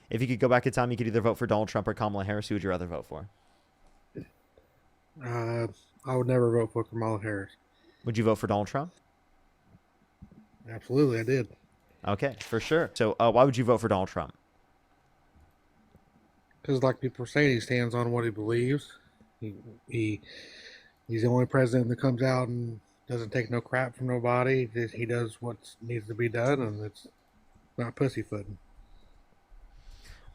If you could go back in time, you could either vote for Donald Trump or Kamala Harris. Who would you rather vote for? Uh, I would never vote for Kamala Harris. Would you vote for Donald Trump? Absolutely, I did. Okay, for sure. So why would you vote for Donald Trump? Because, like people are saying, he stands on what he believes. He, he he's the only president that comes out and doesn't take no crap from nobody. He does what needs to be done, and it's not pussyfooting.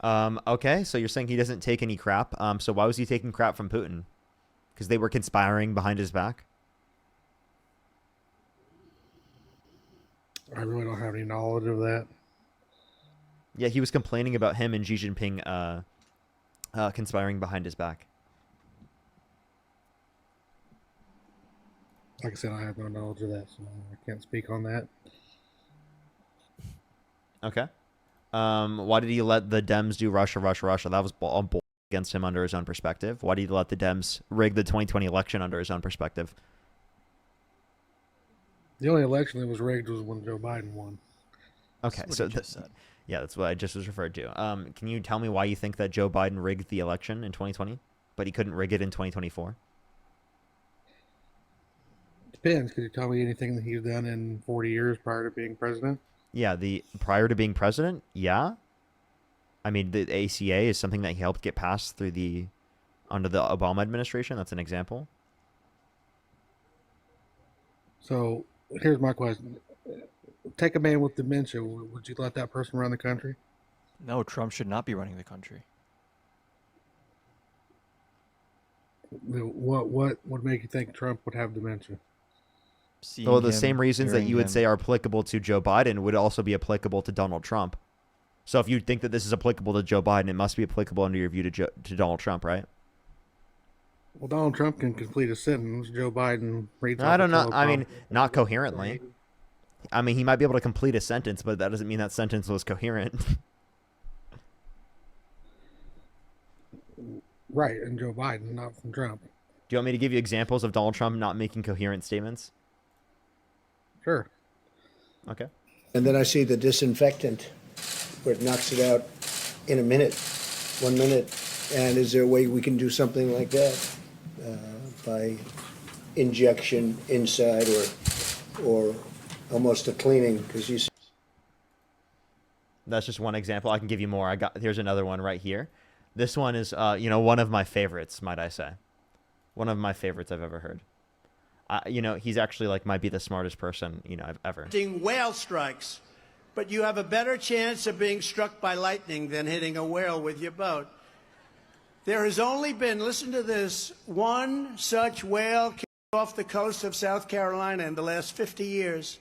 Okay, so you're saying he doesn't take any crap. So why was he taking crap from Putin? Because they were conspiring behind his back? I really don't have any knowledge of that. Yeah, he was complaining about him and Xi Jinping conspiring behind his back. Like I said, I have no knowledge of that, so I can't speak on that. Okay. Why did he let the Dems do Russia, Russia, Russia? That was all against him under his own perspective. Why did he let the Dems rig the 2020 election under his own perspective? The only election that was rigged was when Joe Biden won. Okay, so yeah, that's what I just was referred to. Can you tell me why you think that Joe Biden rigged the election in 2020, but he couldn't rig it in 2024? Depends. Could you tell me anything that he's done in 40 years prior to being president? Yeah, the prior to being president, yeah. I mean, the ACA is something that he helped get passed through under the Obama administration. That's an example. So here's my question: take a man with dementia. Would you let that person run the country? No, Trump should not be running the country. What would make you think Trump would have dementia? Well, the same reasons that you would say are applicable to Joe Biden would also be applicable to Donald Trump. So if you think that this is applicable to Joe Biden, it must be applicable under your view to Donald Trump, right? Well, Donald Trump can complete a sentence. Joe Biden reads. I don't know. I mean, not coherently. I mean, he might be able to complete a sentence, but that doesn't mean that sentence was coherent. Right, and Joe Biden, not from Trump. Do you want me to give you examples of Donald Trump not making coherent statements? Sure. Okay. And then I see the disinfectant, where it knocks it out in a minute, 1 minute. And is there a way we can do something like that by injection inside or almost a cleaning? Because you see. That's just one example. I can give you more. Here's another one right here. This one is, one of my favorites, might I say. One of my favorites I've ever heard. He's actually might be the smartest person, I've ever. Whale strikes, but you have a better chance of being struck by lightning than hitting a whale with your boat. There has only been, listen to this, one such whale off the coast of South Carolina in the last 50 years.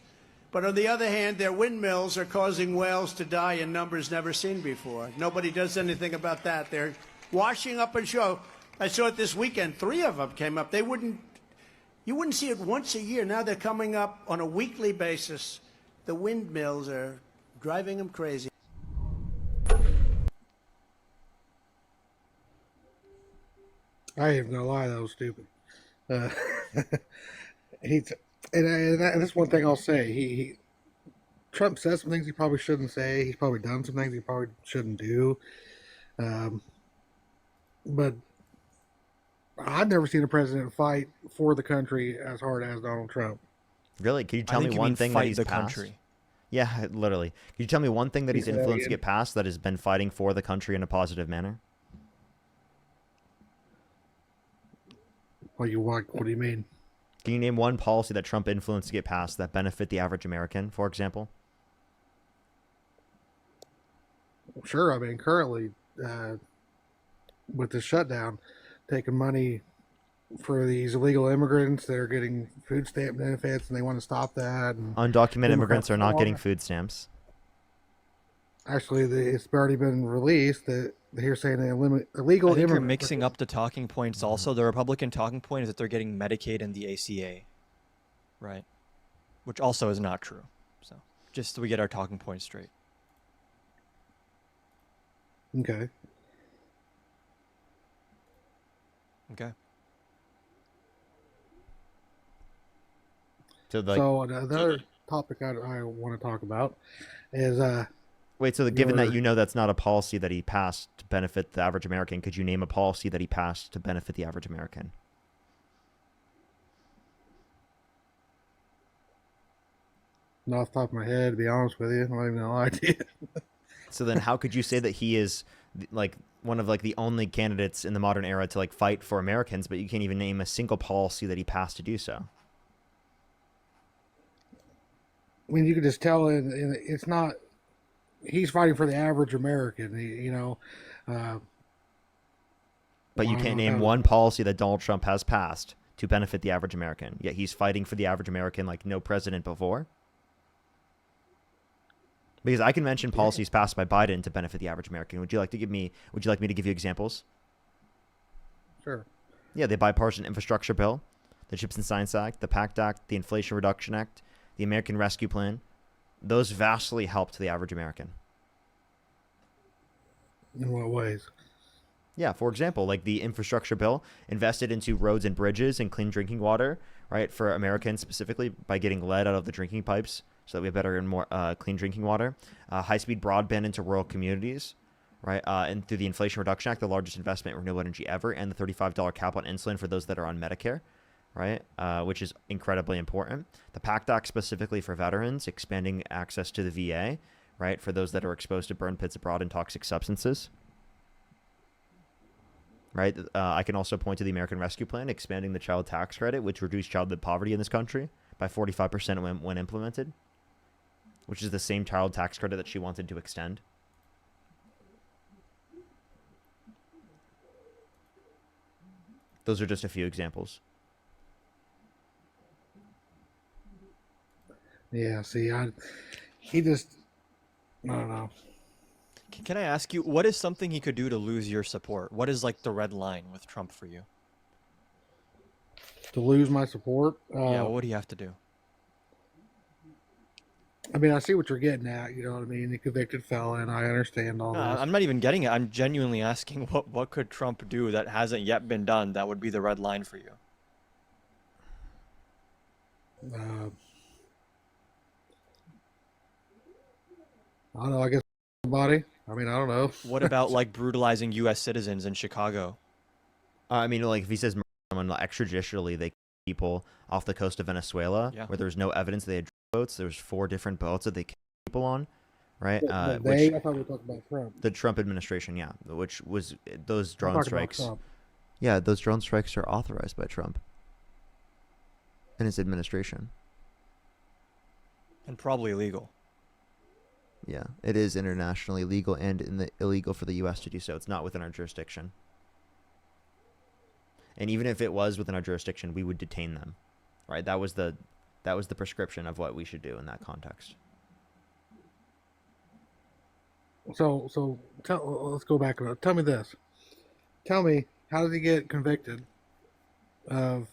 But on the other hand, their windmills are causing whales to die in numbers never seen before. Nobody does anything about that. They're washing up on shore. I saw it this weekend. 3 of them came up. You wouldn't see it once a year. Now they're coming up on a weekly basis. The windmills are driving them crazy. I ain't gonna lie, that was stupid. And that's one thing I'll say. Trump says some things he probably shouldn't say. He's probably done some things he probably shouldn't do. But I've never seen a president fight for the country as hard as Donald Trump. Really? Can you tell me one thing that he's passed? Country. Yeah, literally. Can you tell me one thing that he's influenced to get passed that has been fighting for the country in a positive manner? What do you mean? Can you name one policy that Trump influenced to get passed that benefit the average American, for example? Sure. I mean, currently, with the shutdown, taking money for these illegal immigrants that are getting food stamp benefits, and they want to stop that. And undocumented immigrants are not getting food stamps. Actually, it's already been released that they're saying they limit illegal immigrants. You're mixing up the talking points also. The Republican talking point is that they're getting Medicaid and the ACA, right? Which also is not true. So just so we get our talking points straight. Okay. Okay. So another topic I want to talk about is Wait, so given that Your- you know that's not a policy that he passed to benefit the average American, could you name a policy that he passed to benefit the average American? Not off the top of my head, to be honest with you, I don't even know idea. So then how could you say that he is like one of like the only candidates in the modern era to like fight for Americans, but you can't even name a single policy that he passed to do so? I mean, you could just tell it's not. He's fighting for the average American, But you I can't don't name know. one policy that Donald Trump has passed to benefit the average American. Yet he's fighting for the average American like no president before. Because I can mention policies passed by Biden to benefit the average American. Would you like me to give you examples? Sure. Yeah, the Bipartisan Infrastructure Bill, the Chips and Science Act, the PACT Act, the Inflation Reduction Act, the American Rescue Plan. Those vastly helped the average American. In what ways? Yeah, for example, like the infrastructure bill invested into roads and bridges and clean drinking water, right, for Americans specifically by getting lead out of the drinking pipes so that we have better and more clean drinking water. High-speed broadband into rural communities, right, and through the Inflation Reduction Act, the largest investment in renewable energy ever, and the $35 cap on insulin for those that are on Medicare, right, which is incredibly important. The PACT Act specifically for veterans, expanding access to the VA, right, for those that are exposed to burn pits abroad and toxic substances. Right. I can also point to the American Rescue Plan, expanding the child tax credit, which reduced childhood poverty in this country by 45% when implemented, which is the same child tax credit that she wanted to extend. Those are just a few examples. Yeah. See, I don't know. Can I ask you, what is something he could do to lose your support? What is like the red line with Trump for you? To lose my support. Yeah, what would he have to do? I mean, I see what you're getting at. You know what I mean? The convicted felon. I understand all No, this. I'm not even getting it. I'm genuinely asking what could Trump do that hasn't yet been done that would be the red line for you? I don't know. I guess somebody. I mean, I don't know. What about like brutalizing U.S. citizens in Chicago? I mean, like if he says someone extrajudicially, they kill people off the coast of Venezuela, Yeah. where there's no evidence they had boats. There's 4 different boats that they killed people on, right? But Which I thought we were talking about Trump. the Trump administration, yeah, which was those I'm drone talking about strikes. Trump. Yeah, those drone strikes are authorized by Trump and his administration. And probably illegal. Yeah, it is internationally legal and illegal for the U.S. to do so. It's not within our jurisdiction. And even if it was within our jurisdiction, we would detain them, right? That was the prescription of what we should do in that context. So let's go back. Tell me this. Tell me, how did he get convicted of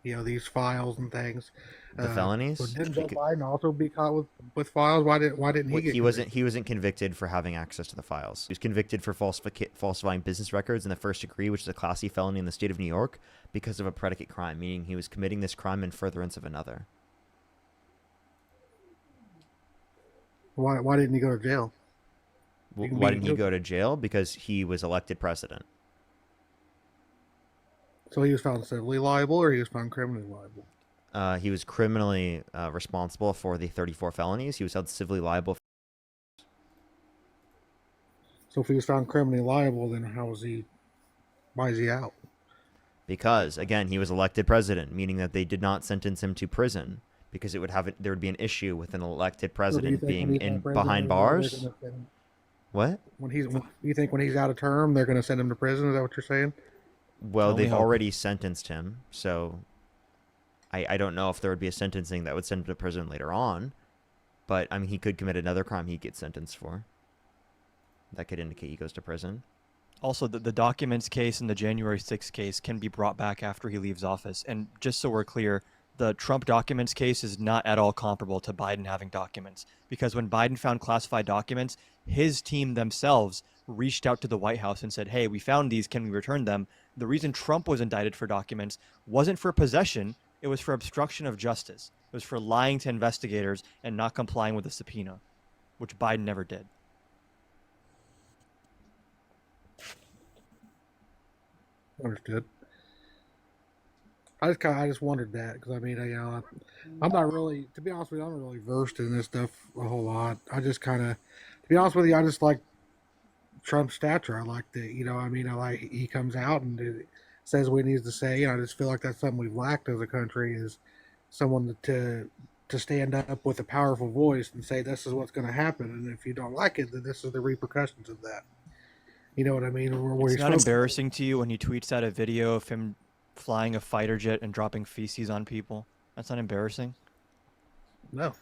these files and things? The felonies? But didn't Joe Biden also be caught with files? Why didn't he get? He wasn't convicted for having access to the files. He was convicted for falsifying business records in the first degree, which is a class C felony in the state of New York, because of a predicate crime, meaning he was committing this crime in furtherance of another. Why didn't he go to jail? Why didn't he go to jail? Because he was elected president. So he was found civilly liable, or he was found criminally liable? He was criminally responsible for the 34 felonies. He was held civilly liable. So if he was found criminally liable, then why is he out? Because, again, he was elected president, meaning that they did not sentence him to prison because there would be an issue with an elected president being behind bars. What? You think when he's out of term, they're going to send him to prison? Is that what you're saying? Well, they've already sentenced him, so I don't know if there would be a sentencing that would send him to prison later on. But, I mean, he could commit another crime he'd get sentenced for. That could indicate he goes to prison. Also, the documents case and the January 6th case can be brought back after he leaves office. And just so we're clear, the Trump documents case is not at all comparable to Biden having documents. Because when Biden found classified documents, his team themselves reached out to the White House and said, hey, we found these, can we return them? The reason Trump was indicted for documents wasn't for possession, it was for obstruction of justice. It was for lying to investigators and not complying with a subpoena, which Biden never did. Understood. I just wondered that because I mean, I'm not really, to be honest with you, I'm not really versed in this stuff a whole lot. I just kind of, to be honest with you, I just like Trump's stature. I like the, I mean, I like he comes out and says what he needs to say. And I just feel like that's something we've lacked as a country is someone to stand up with a powerful voice and say this is what's going to happen, and if you don't like it, then this is the repercussions of that. You know what I mean? It's not embarrassing to you when he tweets out a video of him flying a fighter jet and dropping feces on people? That's not embarrassing. No.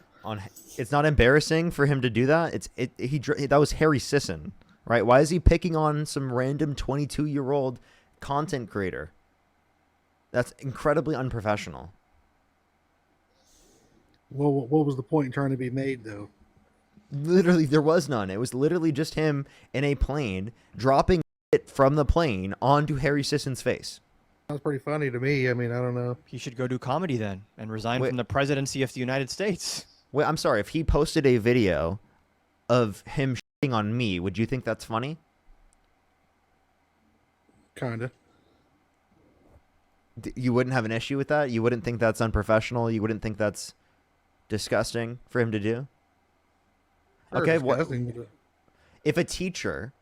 It's not embarrassing for him to do that. That was Harry Sisson, right? Why is he picking on some random 22-year-old content creator? That's incredibly unprofessional. Well, what was the point trying to be made, though? Literally, there was none. It was literally just him in a plane dropping it from the plane onto Harry Sisson's face. Sounds pretty funny to me. I mean, I don't know. He should go do comedy then and resign from the presidency of the United States. Wait, I'm sorry. If he posted a video of him shitting on me, would you think that's funny? Kinda. You wouldn't have an issue with that? You wouldn't think that's unprofessional? You wouldn't think that's disgusting for him to do? Sure, okay, if a teacher,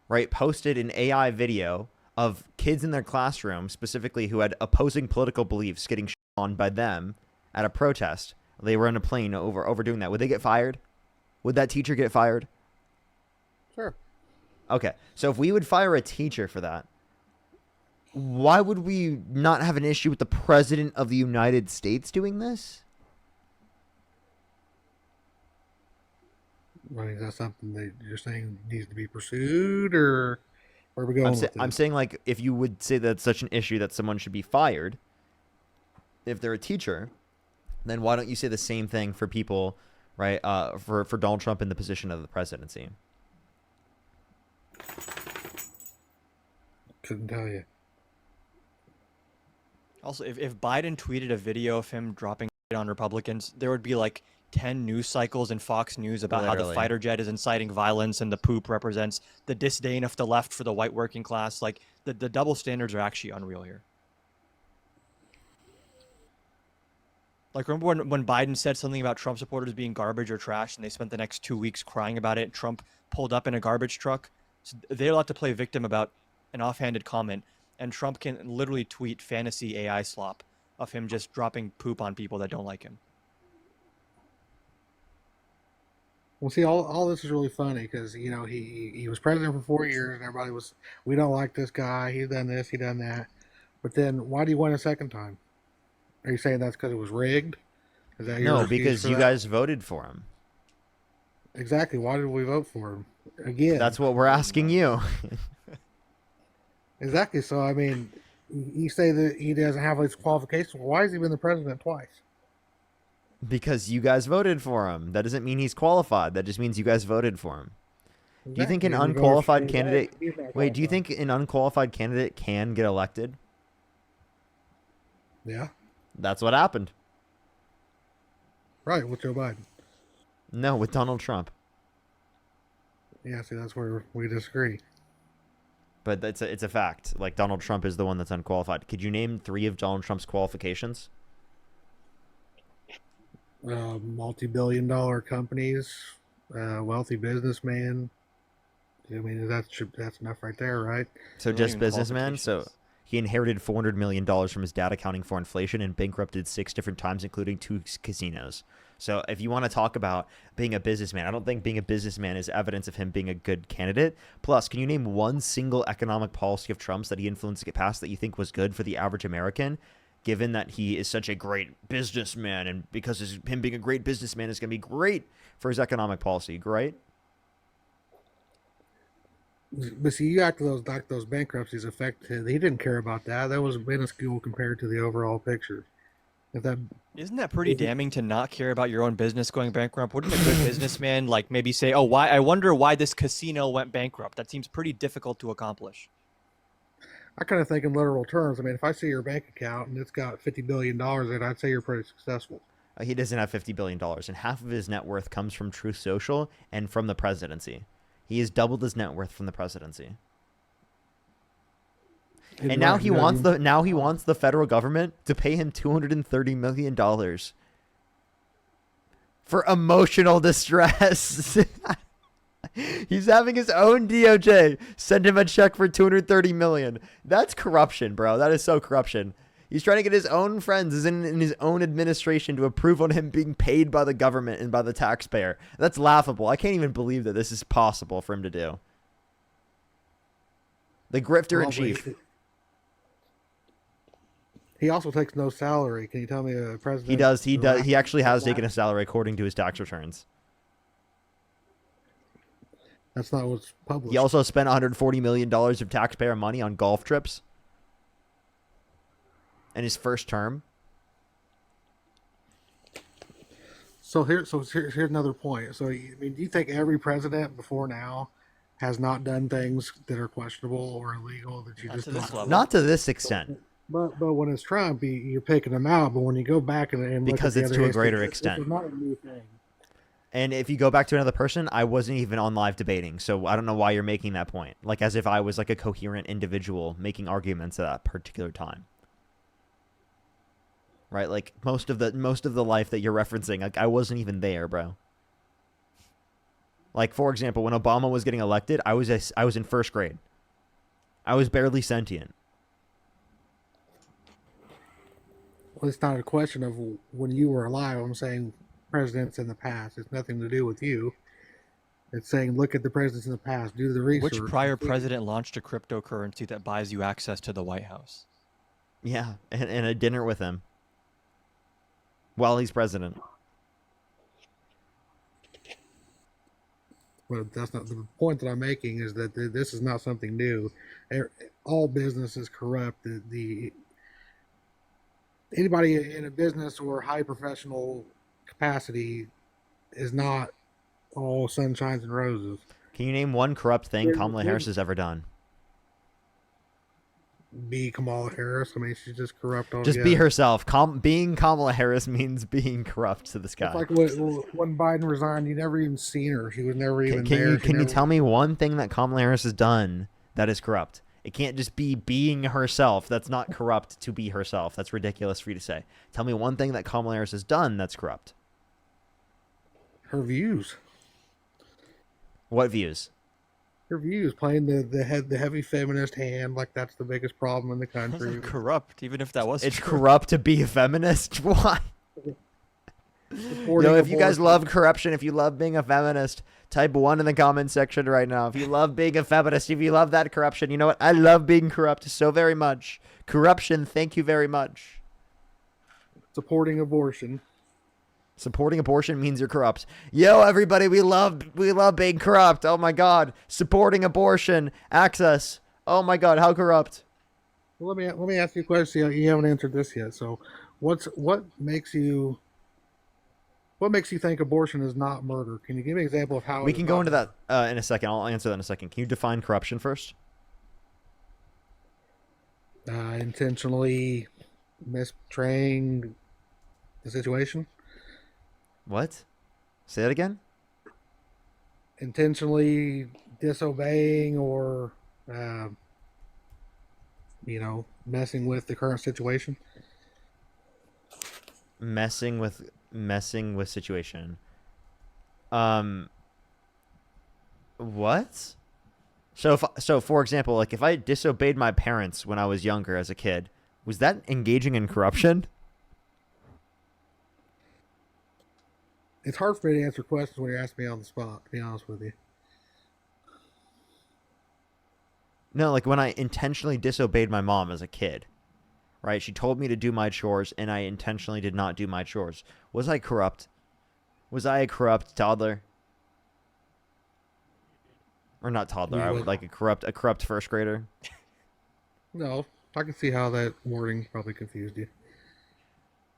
right, posted an AI video of kids in their classroom, specifically who had opposing political beliefs, getting shit on by them at a protest, they were on a plane over doing that, would they get fired? Would that teacher get fired? Sure. Okay, so if we would fire a teacher for that, why would we not have an issue with the president of the United States doing this? I mean, is that something that you're saying needs to be pursued, or where are we going with this? I'm saying, like, if you would say that's such an issue that someone should be fired, if they're a teacher, then why don't you say the same thing for people, right, for Donald Trump in the position of the presidency? Couldn't tell you. Also, if Biden tweeted a video of him dropping on Republicans, there would be like 10 news cycles in Fox News about how the fighter jet is inciting violence and the poop represents the disdain of the left for the white working class. Like, the double standards are actually unreal here. Like, remember when Biden said something about Trump supporters being garbage or trash, and they spent the next 2 weeks crying about it? Trump pulled up in a garbage truck. So they're allowed to play victim about an offhanded comment, and Trump can literally tweet fantasy AI slop of him just dropping poop on people that don't like him. Well, see, all this is really funny because he was president for 4 years, and everybody was, we don't like this guy. He's done this, he done that. But then, why do you win a second time? Are you saying that's because it was rigged? Is that No, because you guys voted for him. Exactly. Why did we vote for him again? That's what we're asking you. Exactly. So I mean, you say that he doesn't have his qualifications. Why has he been the president twice? Because you guys voted for him. That doesn't mean he's qualified. That just means you guys voted for him. Exactly. Do you think an unqualified candidate... Wait, do you think an unqualified candidate can get elected? Yeah. That's what happened. Right, with Joe Biden. No, with Donald Trump. Yeah, see, that's where we disagree. But it's a fact. Like, Donald Trump is the one that's unqualified. Could you name 3 of Donald Trump's qualifications? Multi-billion-dollar companies, wealthy businessman. I mean, that's enough right there, right? So just businessman? So he inherited $400 million from his dad accounting for inflation and bankrupted 6 different times, including 2 casinos. So if you want to talk about being a businessman, I don't think being a businessman is evidence of him being a good candidate. Plus, can you name one single economic policy of Trump's that he influenced to get passed that you think was good for the average American, given that he is such a great businessman, and because him being a great businessman is going to be great for his economic policy, right? But see, you act like those bankruptcies affected. He didn't care about that. That was minuscule compared to the overall picture. Isn't that pretty damning to not care about your own business going bankrupt? Wouldn't a good businessman like maybe say, "Oh, why? I wonder why this casino went bankrupt." That seems pretty difficult to accomplish. I kind of think in literal terms. I mean, if I see your bank account and it's got $50 billion in it, I'd say you're pretty successful. He doesn't have $50 billion, and half of his net worth comes from Truth Social and from the presidency. He has doubled his net worth from the presidency. And now he wants the federal government to pay him $230 million for emotional distress. He's having his own DOJ send him a check for $230 million. That's corruption, bro. That is so corruption. He's trying to get his own friends in his own administration to approve on him being paid by the government and by the taxpayer. That's laughable. I can't even believe that this is possible for him to do. The grifter in chief. He also takes no salary. Can you tell me a president? He does. He actually has taken a salary according to his tax returns. That's not what's published. He also spent $140 million of taxpayer money on golf trips in his first term. So here's another point. So I mean, do you think every president before now has not done things that are questionable or illegal that you Not just to this don't? level. Not to this extent, But when it's Trump, you're picking them out. But when you go back and look because at the it's other to a history, greater it's extent. not a new thing. And if you go back to another person, I wasn't even on live debating, so I don't know why you're making that point. Like as if I was like a coherent individual making arguments at that particular time. Right? Like most of the life that you're referencing, like I wasn't even there, bro. Like for example, when Obama was getting elected, I was in first grade. I was barely sentient. Well, it's not a question of when you were alive. I'm saying presidents in the past. It's nothing to do with you. It's saying look at the presidents in the past. Do the research. Which prior president launched a cryptocurrency that buys you access to the White House? Yeah, and a dinner with him while he's president. But that's not the point that I'm making. Is that this is not something new. All business is corrupt. Anybody in a business or high professional capacity is not all sunshines and roses. Can you name one corrupt thing Kamala There's- Harris has ever done? Be Kamala Harris. I mean, she's just corrupt altogether. Just be herself. Being Kamala Harris means being corrupt to this guy. It's like when Biden resigned, you never even seen her. She was never even there. Can you tell me one thing that Kamala Harris has done that is corrupt? It can't just be being herself. That's not corrupt to be herself. That's ridiculous for you to say. Tell me one thing that Kamala Harris has done that's corrupt. her views? What views? Her views, playing the heavy feminist hand like that's the biggest problem in the country. Corrupt, even if that was It's true. corrupt to be a feminist? Why? Supporting Yo, if you guys abortion. love corruption, if you love being a feminist, type 1 in the comment section right now. If you love being a feminist, if you love that corruption, you know what? I love being corrupt so very much. Corruption, thank you very much. Supporting abortion. Supporting abortion means you're corrupt. Yo, everybody, we love being corrupt. Oh my God, supporting abortion, access. Oh my God, how corrupt. Well, let me ask you a question. You haven't answered this yet. So, what makes you think abortion is not murder? Can you give me an example of how We it can is go not into that in a second. I'll answer that in a second. Can you define corruption first? intentionally mistraying the situation? What? Say that again? Intentionally disobeying or, messing with the current situation? Messing with situation. What? So for example, like if I disobeyed my parents when I was younger as a kid, was that engaging in corruption? It's hard for me to answer questions when you ask me on the spot, to be honest with you. No, like when I intentionally disobeyed my mom as a kid, right? She told me to do my chores and I intentionally did not do my chores. Was I corrupt? Was I a corrupt toddler? Or not toddler, I would like a corrupt first grader. No, I can see how that wording probably confused you.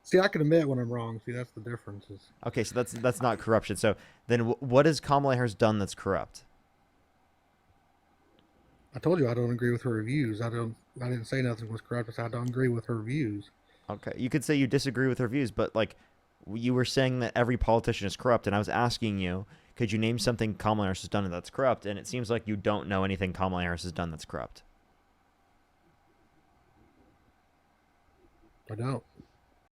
See, I can admit when I'm wrong. See, that's the difference. Okay, so that's not corruption. So then what has Kamala Harris done that's corrupt? I told you I don't agree with her views. I didn't say nothing was corrupt. I said I don't agree with her views. Okay, you could say you disagree with her views, but like you were saying that every politician is corrupt, and I was asking you, could you name something Kamala Harris has done that's corrupt? And it seems like you don't know anything Kamala Harris has done that's corrupt. I don't.